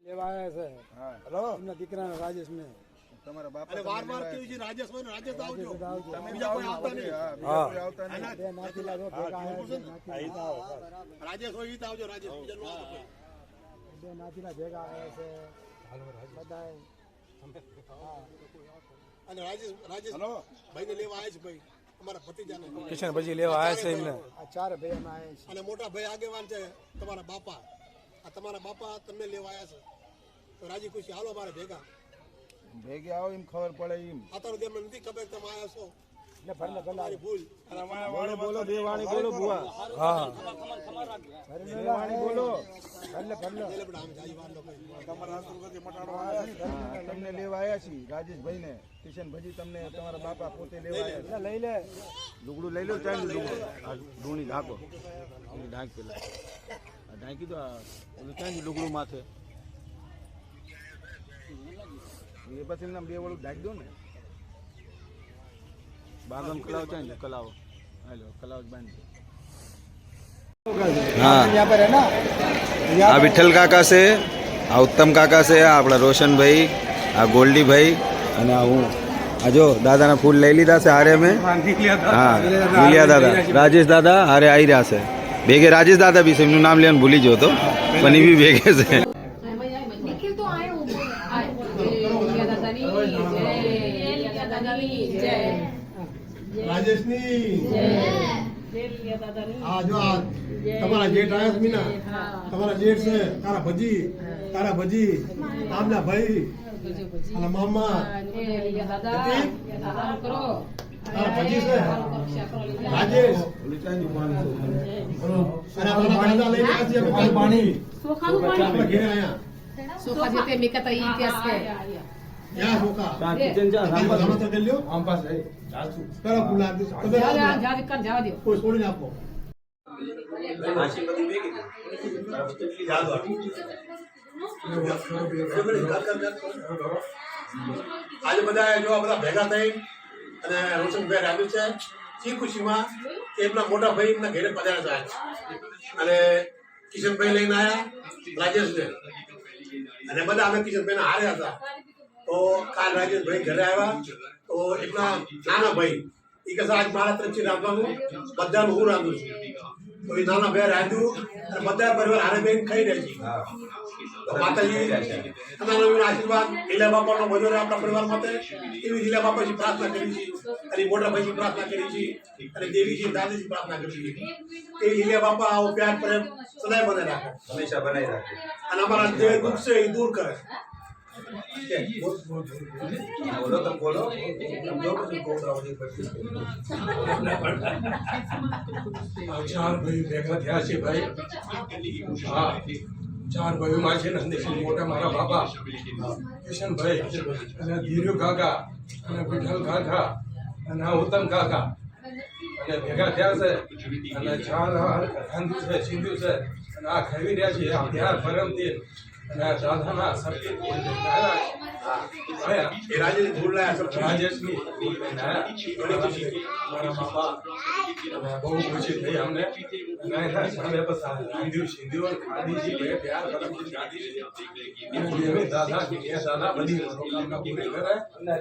લેવા આવ્યા છે. હેલો એમના દીકરાના રાજેશ ને તમારા બાપા અને વાર કેવું છે રાજેશ હોય ને રાજેશ આવજો તમે બીજા કોઈ આવતા નહીં. બીજા કોઈ આવતા નહીં. બે નાતીલા જો ભેગા આવ્યા છે. રાજેશ હોય ઈ જ આવજો રાજેશ બીજા નો આવતો કોઈ. બે નાતીલા ભેગા આવ્યા છે. બધાય અને રાજેશ ભાઈને લેવા આવ્યા છે ભાઈ અમારા ભતીજાને કિશન પછી લેવા આવ્યા છે એમને. આ ચાર ભાઈ એમાં આવ્યા છે. અને મોટા ભાઈ આગેવાન છે તમારા બાપા. આ તમારા બાપા તમને લેવા આવ્યા છે તો રાજી ખુશી હાલો મારે ભેગા ભેગી આવો એમ ખબર પડે એમ. અત્યારે તેમને નથી ખબર કે તમે આવ્યા છો ને ભરલે ભલા મારી ભૂલ. બોલો બે વાણી બોલો બુઆ. હા વાણી બોલો. ભરલે ભરલે એટલે પણ આમ જાય વાર નો કોઈ. તમને લેવા આવ્યા છીએ રાજેશભાઈ ને કિશન ભાજી તમને તમારા બાપા પોતે લેવા આવ્યા લઈ લે લુગડું લઈ લો ચાલ લુગડું ડુણી ઢાંકો ઢાંક પેલા ઢાંકી દો ઓલું ચાંદી લુગડું માથે એ પછી એમના બે વાળું ઢાંકી દો ને બાગમ કલાવ ચાંદી કલાવ હાલો કલાવ બાંધી हाँ यहाँ पर है ना आ विठल काका से आ उत्तम काका से आ अपना रोशन भाई आ गोल्डी भाई અને આ હું આ જો દાદાના ફૂલ લઈ લીધા છે હારે મેં. હા લીલિયા દાદા રાજેશ દાદા હારે આવી રહ્યા છે ભેગે. રાજેશ દાદા બી છે એમનું નામ લેવાનું ભૂલી ગયો તો પણ એ બી ભેગે છે. निखिल तो आए हो लिया दादानी जय રાજેશની આ જો આ તમારા જેઠ આવ્યા છે મીના તમારા જેઠ છે તારા ભજી આમના ભાઈ અને મામા लिया दादा दादा करो તારા ભજી છે રાજેશ અને આપણા દાદા લઈને આવ્યા છીએ અમે પાણી सोखा नु पानी આપણે ઘરે આયા सोखा जेते मिकता ई इतिहास है યા સોકા કિચન જા આમાં તો કરી લ્યો આમ પાસે કરો પુલા તમે जा कर जावा दो કોઈ છોડીને આપો આજે બધા જો બધા ભેગા થઈ અને રોશનભાઈ આવ્યું છે એ ખુશીમાં એમના મોટા ભાઈ એમના ઘરે પધાર્યા છે અને કિશનભાઈ લઈને આવ્યા રાજેશને અને બધા અમે કિશનભાઈને હાર્યા હતા તો કાલ રાજેશભાઈ ઘરે આવ્યા તો એમના નાના ભાઈ એ કહે આજ મારા તરફથી રાંધવાનું બધાનું હું રાંધું છું તો એ નાના ભાઈ રાંધ્યું અને બધા પરિવાર હારે બેન ખાઈ રહ્યા છે તો માતાજી આશીર્વાદ લીલા બાપાનો બધો આપણા પરિવાર માટે એવી લીલા બાપાજી પ્રાર્થના કરી છે અને મોટા ભાઈજી પ્રાર્થના કરી છે અને દેવીજી દાદાજી પ્રાર્થના કરી છે એ લીલા બાપા આવો પ્યાર પ્રેમ સદાય બનાવી રાખે હંમેશા બનાવી રાખે. અને અમારા જે દુઃખ છે એ દૂર કરે બોલો તમે બોલો. ચાર ભાઈ ભેગા થયા છે ભાઈ. હા ચાર ભાઈઓમાં છે ને મોટા મારા બાપા કિશનભાઈ અને ધીરુ કાકા અને વિઠ્ઠલ કાકા અને આ ઉત્તમ કાકા અને ભેગા થયા છે અને ચાર રાંધ્યું છે સીધું છે અને આ ખાઈ રહ્યા છે આ ત્યાર પરમથી અને આ દાદાના સરકી એ રાજેશ ધૂળ લાયા છે રાજેશની મારા બાપા બહુ ખુશી થઈ અમને સામે બસ રાંધ્યું સીધ્યું ખાધી છે પ્યાર કરમથી ગાધી છે દાદા કે દાદા બધી મનોકામના પૂરી કરે અને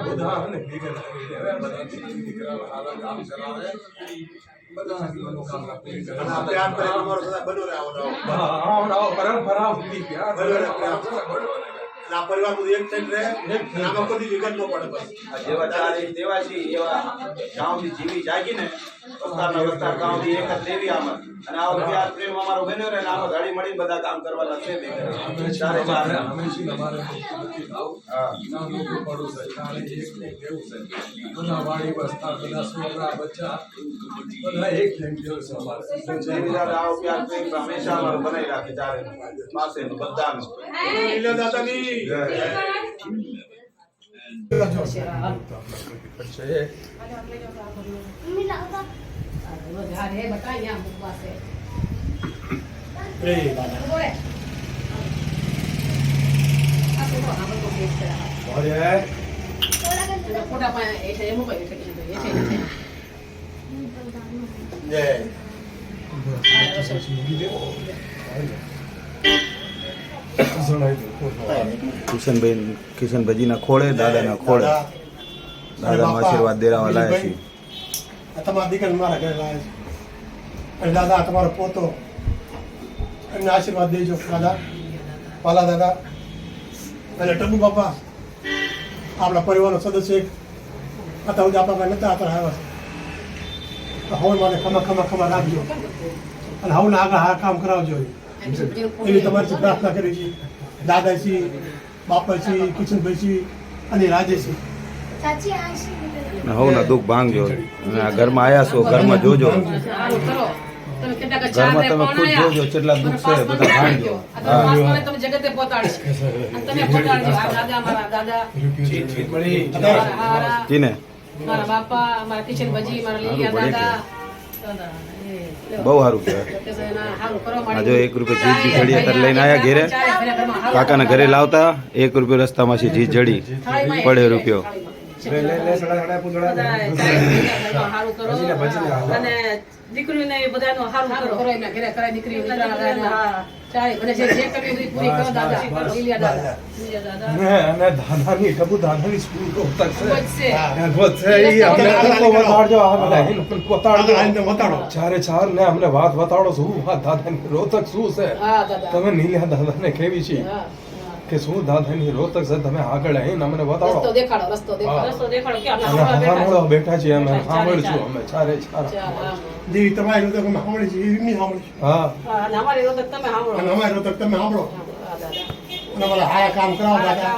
બધા અને ભેગા કરી દેવે બધા દીકરા હાલા કામ કરાવે બધા મનોકામના પૂરી કરે પ્યાર પ્રેમ અમારો સદા બનો રહે આવો પરંપરા સુધી પ્યાર આ પરિવાર બધું એક થઈ રહે આમાં કદી વિઘટ ન પડે બસ જેવા ચાર ઇંચ દેવા છે એવા ગામની જીવી જાગી ને વસ્તાર ગામની એક જ લેવી આમાં અને આવો પ્યાર પ્રેમ અમારો બન્યો રહે ને આમાં ગાડી મળીને બધા કામ કરવાના છે ચારે ચાર બધા વાડી વસ્તા બધા છોકરા બચ્ચા બધા એક આવો પ્યાર પ્રેમ હંમેશા અમારો બનાવી રાખે ચારે પાસે બધાનો લીલા દાદાની जा रे बता यहां मुकवा से बोले आ तो हम तो देख रहा है फोटा पाए ऐसे एमो पे ऐसे કિશનભાઈના ખોળે દાદાના ખોળે દાદાનો આશીર્વાદ દેરાવા લાયા છીએ. આ તમારા દીકરા મારા ઘરે લાવે છે અને દાદા આ તમારો પોતો એમને આશીર્વાદ દેજો દાદા, વાલા દાદા. અને ટબુ બાપા આપણા પરિવારનો સદસ્ય એક હતા સુધી આપણા પાસે નતા અત્યારે આવ્યા છે. હવે મને ખમા રાખજો અને હવે આગળ હા કામ કરાવજો એવી તમારી પ્રાર્થના કરી છે. દાદાજી, બાપાજી, કિશનભાઈજી અને રાજેશજી. હવના દુઃખ ભાંગજો. અને આ ઘરમાં આવ્યા છો, ઘરમાં જોજો, ઘરમાં તમે ખુદ જોજો કેટલા દુઃખ છે બધા ભાંગજો. તમે જગતે પહોંચાડશો તમે પહોંચાડજો. આ દાદા, મારા દાદા, જીને મારા બાપા, મારા કિશનભાઈજી, મારા લીલિયા દાદા. બહુ સારું કહેવાય. આ જો 1 રૂપિયા જીત જડી અત્યારે લઈને આવ્યા ઘેરે. કાકાના ઘરે લાવતા 1 રૂપિયો રસ્તામાંથી જીત જડી પડે રૂપિયો. અને દીકરીને બધાનું સારું કરો. એના ઘરે કરાય દીકરી દાદાની સ્કૂલ ચારે ચાર ને અમને વાત બતાડો શું દાદાની રોતક શું છે. તમે નીલિયા દાદાને કેવી છે કે શું દાદાની રોતક છે, તમે આગળ આવીને અમને બતાડો. બેઠા છીએ અમે, સાંભળશું અમે ચારે ચાર. જેવી તમારી રોતક અમે સાંભળી છે એવી નહીં સાંભળી. હા, અને અમારી રોતક તમે સાંભળો અને અમારા હારા કામ કરાવો દાદા.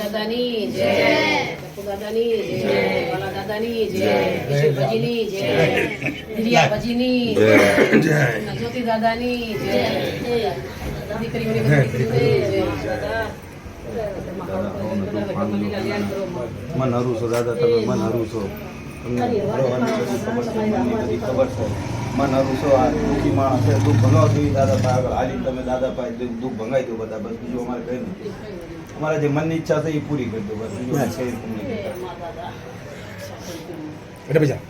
દાદાની જય, દાદાની જય, વાલા દાદાની જય, કિશોરભાઈની જય, દિલિયાભાઈની જય, જ્યોતિ દાદાની જય, દીકરીઓની જય. મન હરું છો દાદા, તમે મન હરું છો. તમને ભરવાની બધી ખબર છે, મનની બધી ખબર છે. મન હરું છો. આ દુઃખી માણસ છે, દુઃખ ભગાવતો એ દાદા પાસે આગળ હાલી તમે દાદા પાસે દુઃખ ભંગાઈ દો બધા. બસ બીજું અમારે કઈ નથી. અમારે જે મનની ઈચ્છા છે એ પૂરી કરી દો બસ. બીજું છે એટલે બીજા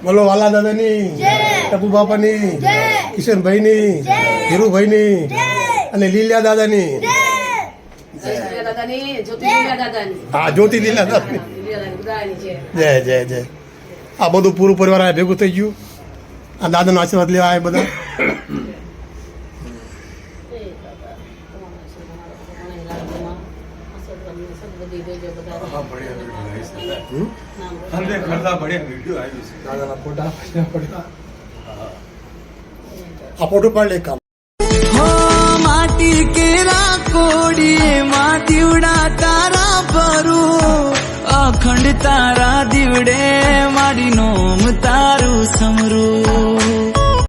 બોલો વાલા દાદાની, ટપુ બાપાની, કિશનભાઈની, ધીરુભાઈની અને લીલિયા દાદાની. હા, જ્યોતિ લીલા દાદાની. જય જય જય. આ બધું પૂરું પરિવાર આ ભેગું થઈ ગયું. આ દાદાનો આશીર્વાદ લેવા આવે બધા. આ ફોટો પાડ લે કામ. માટી કેરા કોડીએ માં દીવડા તારા ભરું, અખંડ તારા દીવડે મારી નોમ તારું સમરું.